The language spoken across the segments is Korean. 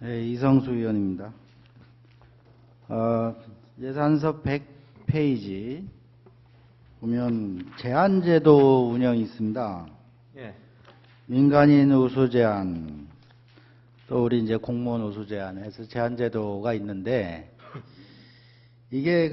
네, 이성수 의원입니다. 예산서 100페이지 보면 제한제도 운영이 있습니다. 예. 민간인 우수 제한, 또 우리 이제 공무원 우수 제한해서 제한제도가 있는데, 이게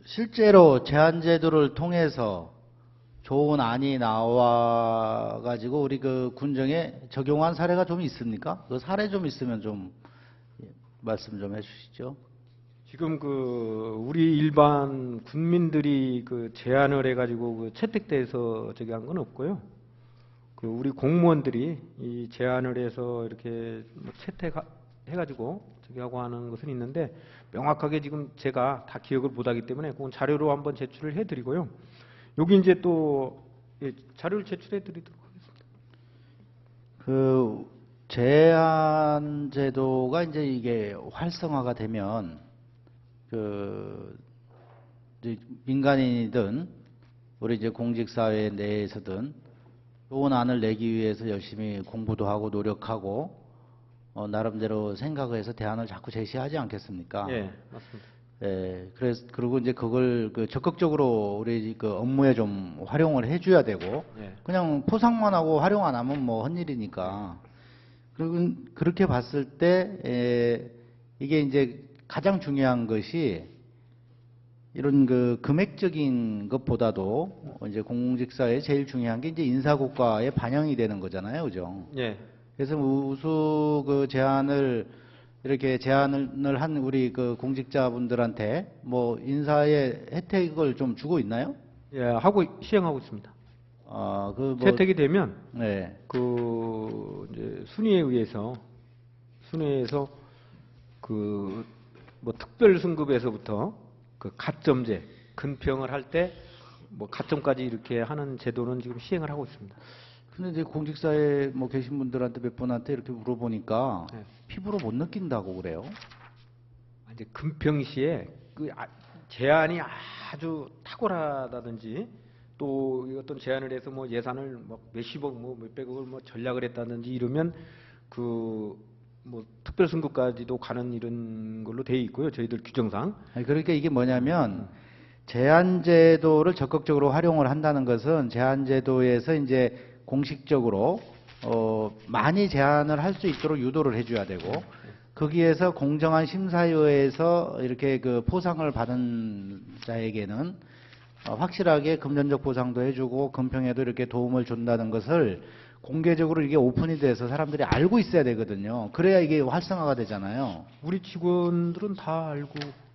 실제로 제한제도를 통해서 좋은 안이 나와가지고 우리 군정에 적용한 사례가 좀 있습니까? 그 사례 좀 있으면 좀 말씀 좀 해주시죠. 지금 우리 일반 군민들이 제안을 해가지고 채택돼서 저기 한 건 없고요. 우리 공무원들이 이 제안을 해서 이렇게 채택해가지고 저기 하고 하는 것은 있는데, 명확하게 지금 제가 다 기억을 못하기 때문에 그건 자료로 한번 제출을 해드리고요. 여기 이제 또 자료를 제출해드리도록 하겠습니다. 제한 제도가 이제 이게 활성화가 되면 이제 민간인이든 우리 이제 공직사회 내에서든 좋은 안을 내기 위해서 열심히 공부도 하고 노력하고 나름대로 생각을 해서 대안을 자꾸 제시하지 않겠습니까? 예, 맞습니다. 예, 그리고 이제 그걸 적극적으로 우리 업무에 좀 활용을 해줘야 되고, 예. 그냥 포상만 하고 활용 안 하면 뭐 헛일이니까. 그리고 그렇게 봤을 때, 이게 이제 가장 중요한 것이 이런 금액적인 것보다도 이제 공직사에 제일 중요한 게 이제 인사고과에 반영이 되는 거잖아요. 그죠? 예. 그래서 우수 제안을 이렇게 제안을 한 우리 공직자분들한테 뭐 인사의 혜택을 좀 주고 있나요? 예, 시행하고 있습니다. 채택이 되면 네. 이제 순위에서 뭐 특별 승급에서부터 가점제 근평을 할 때 뭐 가점까지 이렇게 하는 제도는 지금 시행을 하고 있습니다. 근데 이제 공직사에 뭐 계신 분들한테 몇 분한테 이렇게 물어보니까 네. 피부로 못 느낀다고 그래요. 이제 근평 시에 제한이 아주 탁월하다든지, 또 어떤 제안을 해서 뭐 예산을 뭐 몇십억 뭐 몇백억을 뭐 전략을 했다든지 이러면 뭐 특별 승급까지도 가는 이런 걸로 돼 있고요. 저희들 규정상. 그러니까 이게 뭐냐면 제한제도를 적극적으로 활용을 한다는 것은 제한제도에서 이제 공식적으로 많이 제한을 할 수 있도록 유도를 해줘야 되고, 거기에서 공정한 심사위에서 이렇게 포상을 받은 자에게는 확실하게 금전적 보상도 해주고 금평에도 이렇게 도움을 준다는 것을 공개적으로 이게 오픈이 돼서 사람들이 알고 있어야 되거든요. 그래야 이게 활성화가 되잖아요. 우리 직원들은 다 알고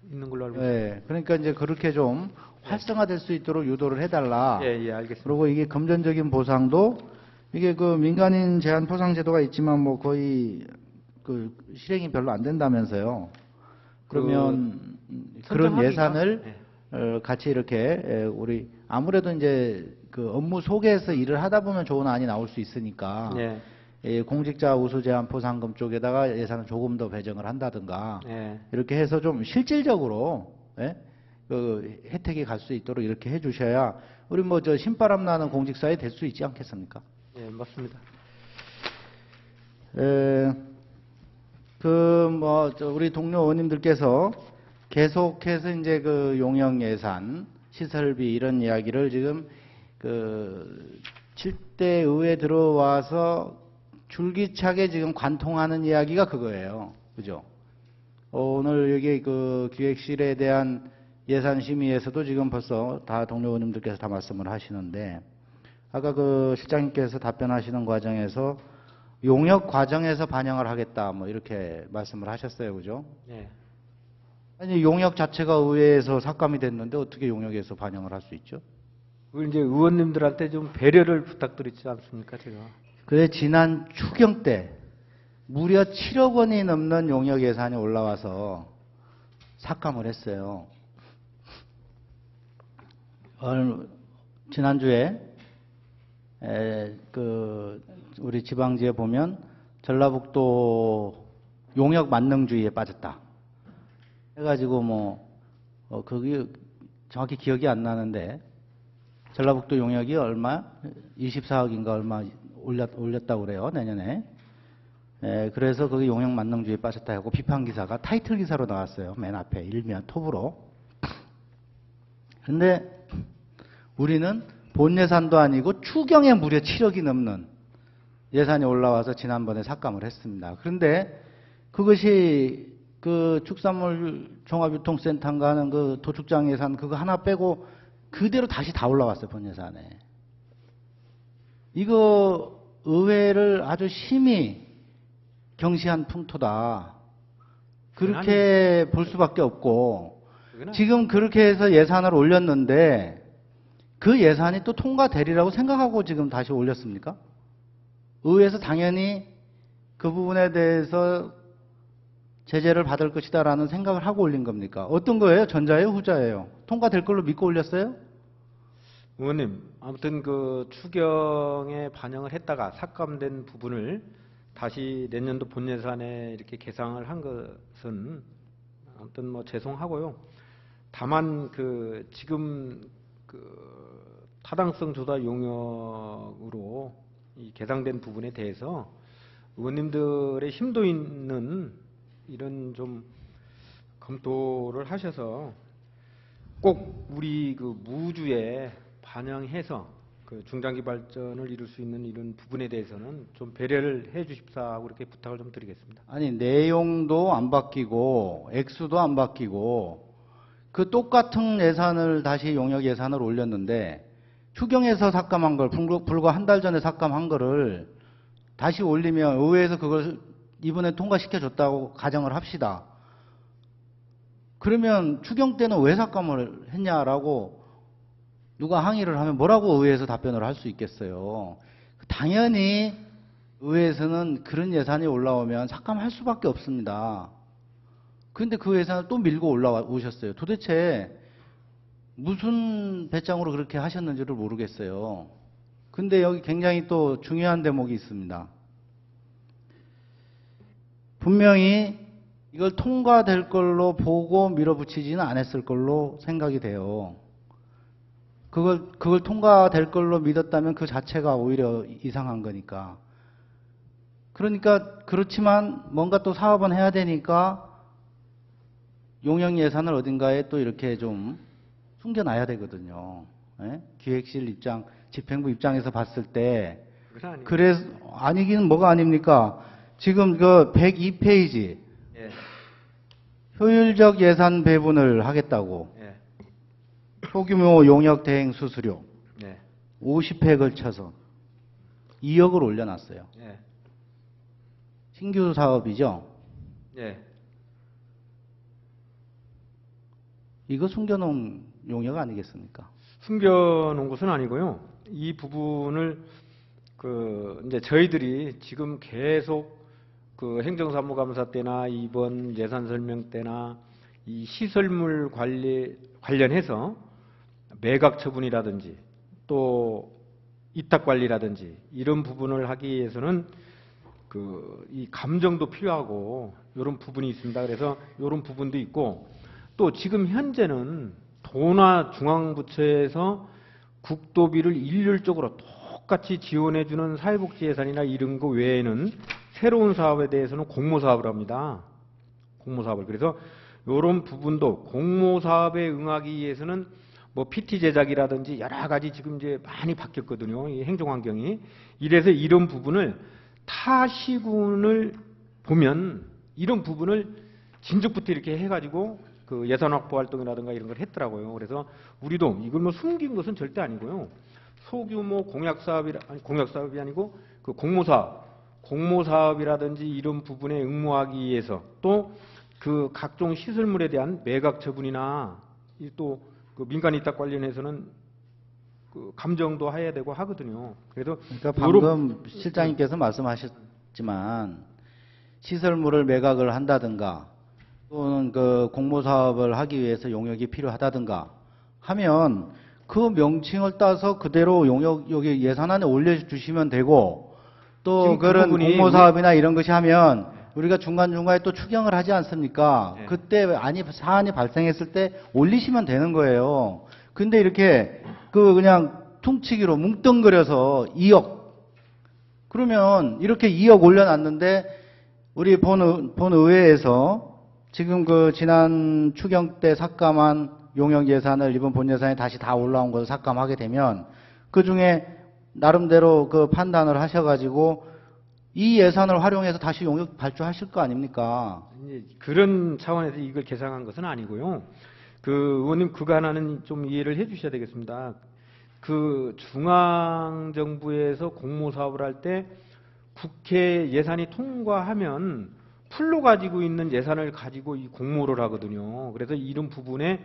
있는 걸로 알고 있습니다. 네, 그러니까 이제 그렇게 좀 활성화될 수 있도록 유도를 해달라. 예, 알겠습니다. 그리고 이게 금전적인 보상도 이게 민간인 제한 포상 제도가 있지만 뭐 거의 실행이 별로 안 된다면서요. 그러면 그런 예산을 같이 이렇게 우리 아무래도 이제 업무 속에서 일을 하다 보면 좋은 안이 나올 수 있으니까 공직자 우수 제한 포상금 쪽에다가 예산을 조금 더 배정을 한다든가 이렇게 해서 좀 실질적으로 혜택이 갈 수 있도록 이렇게 해주셔야 우리 뭐 신바람 나는 공직사회 될 수 있지 않겠습니까? 예, 맞습니다. 우리 동료 의원님들께서 계속해서 이제 용역 예산, 시설비 이런 이야기를 지금 7대 의회에 들어와서 줄기차게 지금 관통하는 이야기가 그거예요. 그죠? 오늘 여기 기획실에 대한 예산 심의에서도 지금 벌써 다 동료 의원님들께서 다 말씀을 하시는데, 아까 실장님께서 답변하시는 과정에서 용역 과정에서 반영을 하겠다 뭐 이렇게 말씀을 하셨어요. 그죠? 네. 아니 용역 자체가 의회에서 삭감이 됐는데 어떻게 용역에서 반영을 할 수 있죠? 그걸 이제 의원님들한테 좀 배려를 부탁드리지 않습니까, 제가? 그래, 지난 추경 때 무려 7억 원이 넘는 용역 예산이 올라와서 삭감을 했어요. 지난주에 우리 지방지에 보면 전라북도 용역 만능주의에 빠졌다 해가지고 거기 정확히 기억이 안 나는데 전라북도 용역이 얼마 24억인가 얼마 올렸다고 그래요, 내년에. 그래서 거기 용역 만능주의에 빠졌다 하고 비판 기사가 타이틀 기사로 나왔어요. 맨 앞에 일면 톱으로. 근데 우리는 본 예산도 아니고 추경에 무려 7억이 넘는 예산이 올라와서 지난번에 삭감을 했습니다. 그런데 그것이 그 축산물 종합유통센터인가 하는 그 도축장 예산 그거 하나 빼고 그대로 다시 다 올라왔어요. 본 예산에. 이거 의회를 아주 심히 경시한 풍토다. 그렇게 볼 수밖에 없고 지금 그렇게 해서 예산을 올렸는데 그 예산이 또 통과되리라고 생각하고 지금 다시 올렸습니까? 의회에서 당연히 그 부분에 대해서 제재를 받을 것이다라는 생각을 하고 올린 겁니까? 어떤 거예요? 전자예요? 후자예요? 통과될 걸로 믿고 올렸어요? 의원님, 아무튼 그 추경에 반영을 했다가 삭감된 부분을 다시 내년도 본 예산에 이렇게 계상을 한 것은 아무튼 뭐 죄송하고요. 다만 그 지금 그 타당성 조사 용역으로 이 계상된 부분에 대해서 의원님들의 심도 있는 이런 좀 검토를 하셔서 꼭 우리 그 무주에 반영해서 그 중장기 발전을 이룰 수 있는 이런 부분에 대해서는 좀 배려를 해 주십사 하고 이렇게 부탁을 좀 드리겠습니다. 아니 내용도 안 바뀌고 액수도 안 바뀌고 그 똑같은 예산을 다시 용역 예산을 올렸는데 추경에서 삭감한 걸 불과 한 달 전에 삭감한 거를 다시 올리면 의회에서 그걸 이번에 통과시켜줬다고 가정을 합시다. 그러면 추경 때는 왜 삭감을 했냐라고 누가 항의를 하면 뭐라고 의회에서 답변을 할 수 있겠어요. 당연히 의회에서는 그런 예산이 올라오면 삭감할 수밖에 없습니다. 그런데 그 예산을 또 밀고 올라오셨어요. 도대체 무슨 배짱으로 그렇게 하셨는지를 모르겠어요. 근데 여기 굉장히 또 중요한 대목이 있습니다. 분명히 이걸 통과될 걸로 보고 밀어붙이지는 않았을 걸로 생각이 돼요. 그걸 통과될 걸로 믿었다면 그 자체가 오히려 이상한 거니까. 그러니까 그렇지만 뭔가 또 사업은 해야 되니까 용역 예산을 어딘가에 또 이렇게 좀 숨겨놔야 되거든요. 예? 기획실 입장, 집행부 입장에서 봤을 때 그래서 아니긴 뭐가 아닙니까? 지금 그 102페이지 예. 효율적 예산 배분을 하겠다고 예. 소규모 용역 대행 수수료 예. 50회에 걸쳐서 2억을 올려놨어요. 예. 신규 사업이죠. 예. 이거 숨겨놓은 용역 아니겠습니까? 숨겨놓은 것은 아니고요. 이 부분을 그 이제 저희들이 지금 계속 그 행정사무감사 때나 이번 예산 설명 때나 이 시설물 관리 관련해서 매각 처분이라든지 또 위탁 관리라든지 이런 부분을 하기 위해서는 그 이 감정도 필요하고 이런 부분이 있습니다. 그래서 이런 부분도 있고 또 지금 현재는 도나 중앙부처에서 국도비를 일률적으로 똑같이 지원해주는 사회복지 예산이나 이런 거 외에는 새로운 사업에 대해서는 공모사업을 합니다. 공모사업을. 그래서 이런 부분도 공모사업에 응하기 위해서는 뭐 PT 제작이라든지 여러 가지 지금 이제 많이 바뀌었거든요. 이 행정환경이. 이래서 이런 부분을 타 시군을 보면 이런 부분을 진즉부터 이렇게 해가지고 그 예산 확보 활동이라든가 이런 걸 했더라고요. 그래서 우리도 이걸 뭐 숨긴 것은 절대 아니고요. 소규모 공약사업이 아니고 그 공모사업이라든지 이런 부분에 응모하기 위해서 또 그 각종 시설물에 대한 매각 처분이나 또 그 민간 위탁 관련해서는 그 감정도 해야 되고 하거든요. 그래서 그러니까 방금 실장님께서 말씀하셨지만 시설물을 매각을 한다든가 또는 그 공모사업을 하기 위해서 용역이 필요하다든가 하면 그 명칭을 따서 그대로 용역 여기 예산안에 올려주시면 되고 또 그런 공모사업이나 이런 것이 하면 우리가 중간중간에 또 추경을 하지 않습니까? 네. 그때 사안이 발생했을 때 올리시면 되는 거예요. 근데 이렇게 그냥 퉁치기로 뭉뚱그려서 2억 그러면 이렇게 2억 올려놨는데 우리 본의회에서 지금 그 지난 추경 때 삭감한 용역 예산을 이번 본 예산에 다시 다 올라온 것을 삭감하게 되면 그 중에 나름대로 그 판단을 하셔가지고 이 예산을 활용해서 다시 용역 발주하실 거 아닙니까? 이제 그런 차원에서 이걸 계산한 것은 아니고요. 그 의원님 그거 하나는 좀 이해를 해주셔야 되겠습니다. 그 중앙정부에서 공모사업을 할 때 국회 예산이 통과하면 풀로 가지고 있는 예산을 가지고 이 공모를 하거든요. 그래서 이런 부분에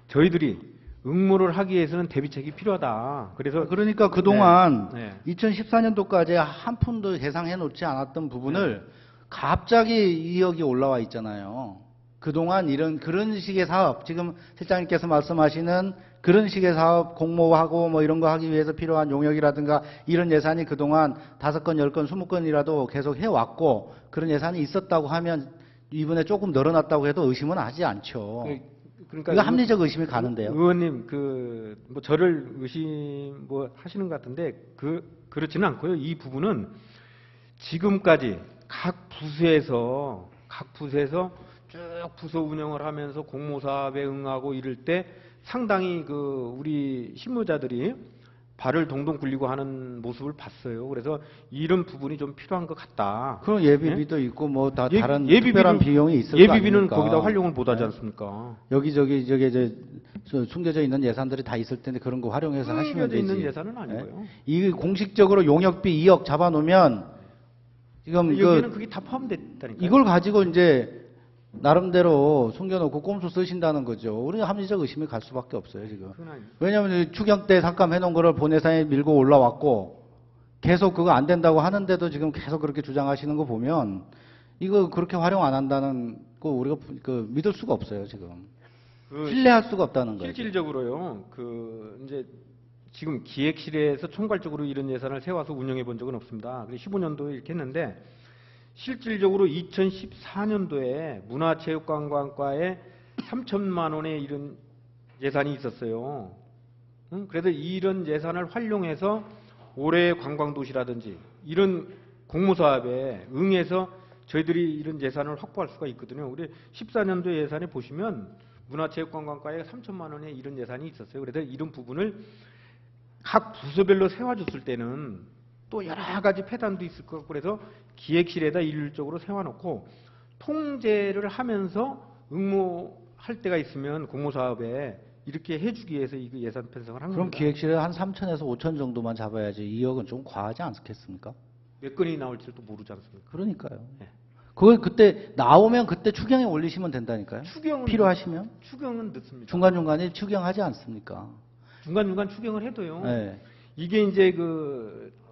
저희들이 응모를 하기 위해서는 대비책이 필요하다. 그래서 그러니까 그동안 네. 2014년도까지 한 푼도 예상해 놓지 않았던 부분을 갑자기 2억이 올라와 있잖아요. 그동안 그런 식의 사업, 지금 실장님께서 말씀하시는 그런 식의 사업, 공모하고 뭐 이런 거 하기 위해서 필요한 용역이라든가 이런 예산이 그동안 5건, 10건, 20건이라도 계속 해왔고 그런 예산이 있었다고 하면 이번에 조금 늘어났다고 해도 의심은 하지 않죠. 그러니까 이거 합리적 의심이 가는데요. 의원님 뭐 저를 뭐 하시는 것 같은데 그렇지는 않고요. 이 부분은 지금까지 각 부서에서 쭉 부서 운영을 하면서 공모사업에 응하고 이럴 때 상당히 우리 실무자들이 발을 동동 굴리고 하는 모습을 봤어요. 그래서 이런 부분이 좀 필요한 것 같다. 그럼 예비비도 있고 뭐 다 다른 예비비는- 특별한 비용이 있을 거 예비비는 아닙니까? 거기다 활용을 못 하지 네. 않습니까? 여기저기 숨겨져 있는 예산들이 다 있을 텐데 그런 거 활용해서 하시면 숨겨져 되지. 있는 예산은 아니고요. 네? 이 공식적으로 용역비 2억 잡아놓으면 지금 여기는 그게 다 포함됐다니까요. 이걸 가지고 이제 나름대로 숨겨놓고 꼼수 쓰신다는 거죠. 우리는 합리적 의심이 갈 수밖에 없어요 지금. 그건 아니에요. 왜냐하면 추경 때 삭감해놓은 거를 본 예산에 밀고 올라왔고 계속 그거 안 된다고 하는데도 지금 계속 그렇게 주장하시는 거 보면 이거 그렇게 활용 안 한다는 거 우리가 믿을 수가 없어요 지금. 신뢰할 수가 없다는 거예요. 실질적으로요. 이제 지금 기획실에서 총괄적으로 이런 예산을 세워서 운영해 본 적은 없습니다. 그래서 15년도에 이렇게 했는데 실질적으로 2014년도에 문화체육관광과에 3천만 원의 이런 예산이 있었어요. 그래서 이런 예산을 활용해서 올해 관광도시라든지 이런 공모사업에 응해서 저희들이 이런 예산을 확보할 수가 있거든요. 우리 14년도 예산에 보시면 문화체육관광과에 3천만 원의 이런 예산이 있었어요. 그래서 이런 부분을 각 부서별로 세워줬을 때는 또 여러 가지 폐단도 있을 것 같고 그래서 기획실에다 일률적으로 세워놓고 통제를 하면서 응모할 때가 있으면 공모사업에 이렇게 해주기 위해서 이 예산 편성을 한 그럼 겁니다. 기획실에 한 3천에서 5천 정도만 잡아야지 2억은 좀 과하지 않겠습니까? 몇 건이 나올지도 모르지 않습니까? 그러니까요. 네. 그걸 그때 나오면 그때 추경에 올리시면 된다니까요. 추경은 필요하시면 추경은 늦습니다. 중간중간에 추경하지 않습니까? 중간중간 추경을 해도요. 네. 이게 이제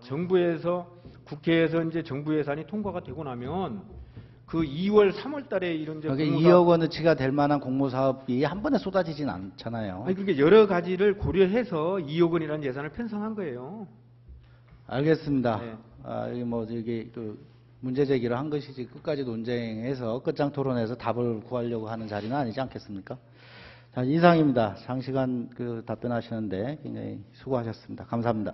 정부에서 국회에서 이제 정부 예산이 통과가 되고 나면 2월, 3월 달에 이런 이제 그러니까 공모사업- 2억 원어치가 될 만한 공모사업이 한 번에 쏟아지진 않잖아요. 아니 그게 여러 가지를 고려해서 2억 원이라는 예산을 편성한 거예요. 알겠습니다. 네. 이게 문제 제기를 한 것이지 끝까지 논쟁해서 끝장 토론해서 답을 구하려고 하는 자리는 아니지 않겠습니까? 자, 이상입니다. 장시간 답변하시는데 굉장히 수고하셨습니다. 감사합니다.